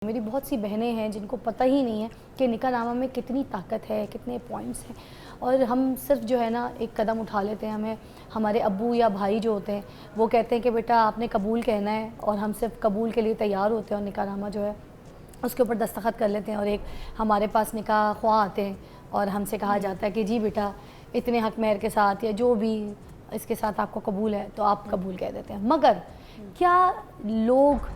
میری بہت سی بہنیں ہیں جن کو پتہ ہی نہیں ہے کہ نکاح نامہ میں کتنی طاقت ہے، کتنے پوائنٹس ہیں، اور ہم صرف جو ہے نا ایک قدم اٹھا لیتے ہیں. ہمیں ہمارے ابو یا بھائی جو ہوتے ہیں وہ کہتے ہیں کہ بیٹا آپ نے قبول کہنا ہے، اور ہم صرف قبول کے لیے تیار ہوتے ہیں اور نکاح نامہ جو ہے اس کے اوپر دستخط کر لیتے ہیں. اور ایک ہمارے پاس نکاح خواہ آتے ہیں اور ہم سے کہا جاتا ہے کہ جی بیٹا اتنے حق مہر کے ساتھ یا جو بھی اس کے ساتھ آپ کو قبول ہے تو آپ قبول کہہ دیتے ہیں. مگر کیا لوگ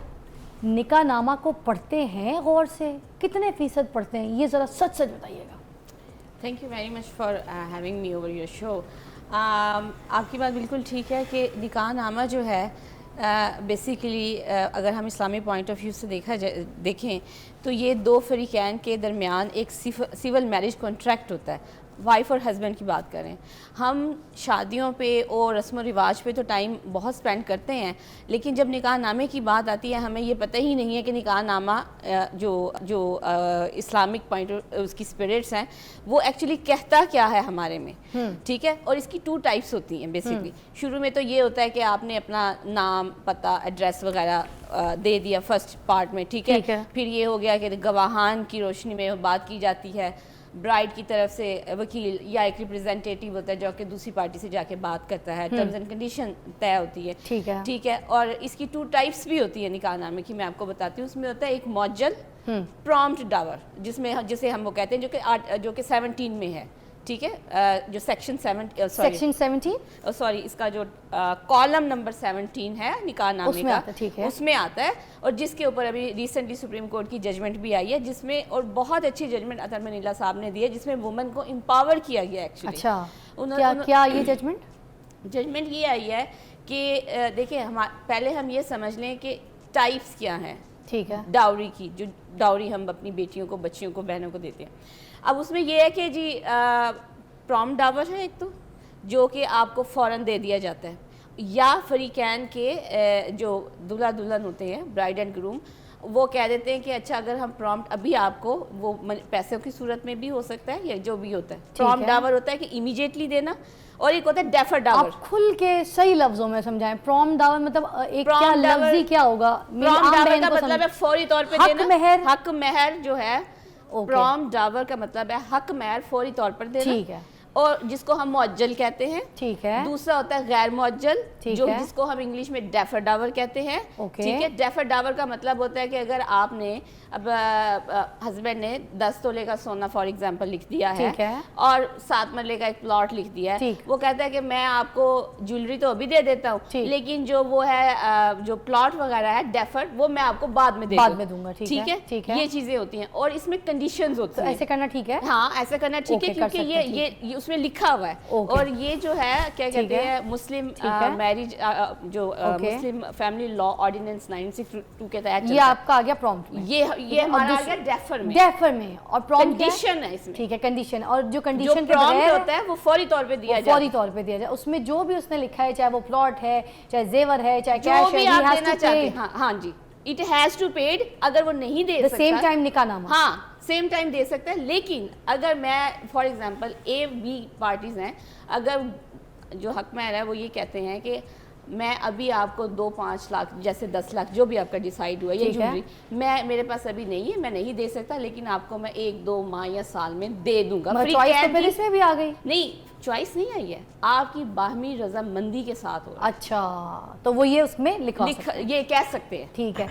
نکاح نامہ کو پڑھتے ہیں غور سے؟ کتنے فیصد پڑھتے ہیں؟ یہ ذرا سچ سچ بتائیے گا. Thank you very much for having me over your show. آپ کی بات بالکل ٹھیک ہے کہ نکاح نامہ جو ہے بیسیکلی اگر ہم اسلامی پوائنٹ آف ویو سے دیکھیں تو یہ دو فریقین کے درمیان ایک سول میرج کانٹریکٹ ہوتا ہے. وائف اور ہسبینڈ کی بات کریں، ہم شادیوں پہ اور رسم و رواج پہ تو ٹائم بہت سپینڈ کرتے ہیں، لیکن جب نکاح نامے کی بات آتی ہے ہمیں یہ پتہ ہی نہیں ہے کہ نکاح نامہ جو اسلامک پوائنٹ اس کی اسپرٹس ہیں وہ ایکچولی کہتا کیا ہے ہمارے میں. ٹھیک ہے، اور اس کی 2 ٹائپس ہوتی ہیں بیسکلی. شروع میں تو یہ ہوتا ہے کہ آپ نے اپنا نام، پتہ، ایڈریس وغیرہ دے دیا فرسٹ پارٹ میں. ٹھیک ہے، پھر یہ ہو گیا کہ گواہان کی روشنی میں بات کی جاتی ہے. برائڈ کی طرف سے وکیل یا ایک ریپرزینٹیٹیو ہوتا ہے جو کہ دوسری پارٹی سے جا کے بات کرتا ہے. ٹرمز اینڈ کنڈیشن طے ہوتی ہے. ٹھیک ہے، اور اس کی 2 ٹائپس بھی ہوتی ہیں نکاح نامے کی. میں آپ کو بتاتی ہوں. اس میں ہوتا ہے ایک معجل پرامپٹ ڈاور جسے ہم وہ کہتے ہیں جو کہ 17 میں ہے. ٹھیک ہے، جو سیکشن 17 سوری اس کا جو کالم نمبر 17 ہے نکاح نامے کا اس میں آتا ہے، اور جس کے اوپر ابھی ریسنٹلی سپریم کورٹ کی ججمنٹ بھی آئی ہے جس میں، اور بہت اچھی ججمنٹ اطہر منیلا صاحب نے دی ہے جس میں وومن کو امپاور کیا گیا ایکچولی. اچھا، کیا یہ ججمنٹ یہ آئی ہے کہ دیکھیں پہلے ہم یہ سمجھ لیں کہ ٹائپس کیا ہیں. ٹھیک ہے، ڈاوری کی، جو ڈاوری ہم اپنی بیٹیوں کو، بچیوں کو، بہنوں کو دیتے ہیں. اب اس میں یہ ہے کہ جی پروم ڈاور ہے ایک تو جو کہ آپ کو فوراً دے دیا جاتا ہے، یا فریقین کے جو دلہا دلہن ہوتے ہیں، برائڈ اینڈ گروم، وہ کہہ دیتے ہیں کہ اچھا اگر ہم پرومپٹ ابھی آپ کو، وہ پیسوں کی صورت میں بھی ہو سکتا ہے یا جو بھی ہوتا ہے. پرومپٹ ڈاور ہوتا ہے کہ امیجیٹلی دینا، اور ایک ہوتا ہے ڈیفر ڈاور. آپ کھل کے صحیح لفظوں میں سمجھائیں. پروم ڈاور مطلب ایک کیا لفظی کیا ہوگا؟ پروم ڈاور کا مطلب ہے فوری طور پہ دینا. حق مہر جو ہے، پروم ڈاور کا مطلب ہے حق مہر فوری طور پر دینا. ٹھیک ہے، اور جس کو ہم معجل کہتے ہیں. ٹھیک ہے. دوسرا ہوتا ہے غیر معجل، جس کو ہم انگلش میں ڈیفر ڈاور کہتے ہیں. ٹھیک ہے، ڈیفر ڈاور کا مطلب ہوتا ہے کہ اگر آپ نے اب ہسبینڈ نے 10 تولے کا سونا فار ایگزامپل لکھ دیا ہے اور 7 مرلے کا ایک پلاٹ لکھ دیا ہے، وہ کہتا ہے کہ میں آپ کو جیولری تو ابھی دے دیتا ہوں لیکن جو وہ ہے جو پلاٹ وغیرہ ہے ڈیفر، وہ میں آپ کو بعد میں دوں گا. ٹھیک ہے، یہ چیزیں ہوتی ہیں اور اس میں کنڈیشنز ہوتی ہیں. ایسے کرنا ٹھیک ہے؟ ہاں ایسے کرنا ٹھیک ہے، کیونکہ یہ اس میں لکھا ہوا ہے. اور یہ جو ہے کیا کہتے ہیں مسلم میرج، جو مسلم فیملی لا آرڈیننس 962 کے تحت یہ آپ کا آ گیا پرومپٹ. یہ ہمارا آ گیا ڈیفر میں. اور کنڈیشن ہے اس میں. ٹھیک ہے، کنڈیشن. اور جو کنڈیشن کے بغیر ہوتا ہے وہ فوری طور پہ دیا جائے. اس میں جو بھی اس نے لکھا ہے، چاہے وہ پلاٹ ہے، چاہے زیور ہے، چاہے کیش ہے، آپ دینا چاہتے ہیں. ہاں جی، اٹ ہیز ٹو پیڈ. اگر وہ نہیں دے سکتا سیم ٹائم نکاح نامہ، ہاں سیم ٹائم دے سکتا ہے. لیکن اگر میں for example A B parties ہیں، اگر جو حق مہر ہے وہ یہ کہتے ہیں کہ میں ابھی آپ کو 2-5 لاکھ جیسے 10 لاکھ جو بھی آپ کا ڈیسائیڈ ہوا یہ جوری میرے پاس ابھی نہیں ہے، میں نہیں دے سکتا، لیکن آپ کو میں 1-2 ماہ یا سال میں دے دوں گا. اس میں بھی آ گئی؟ نہیں، چوائس نہیں آئی ہے، آپ کی باہمی رضامندی کے ساتھ ہو. اچھا، تو وہ یہ اس میں لکھا یہ کہہ سکتے ہیں. ٹھیک ہے.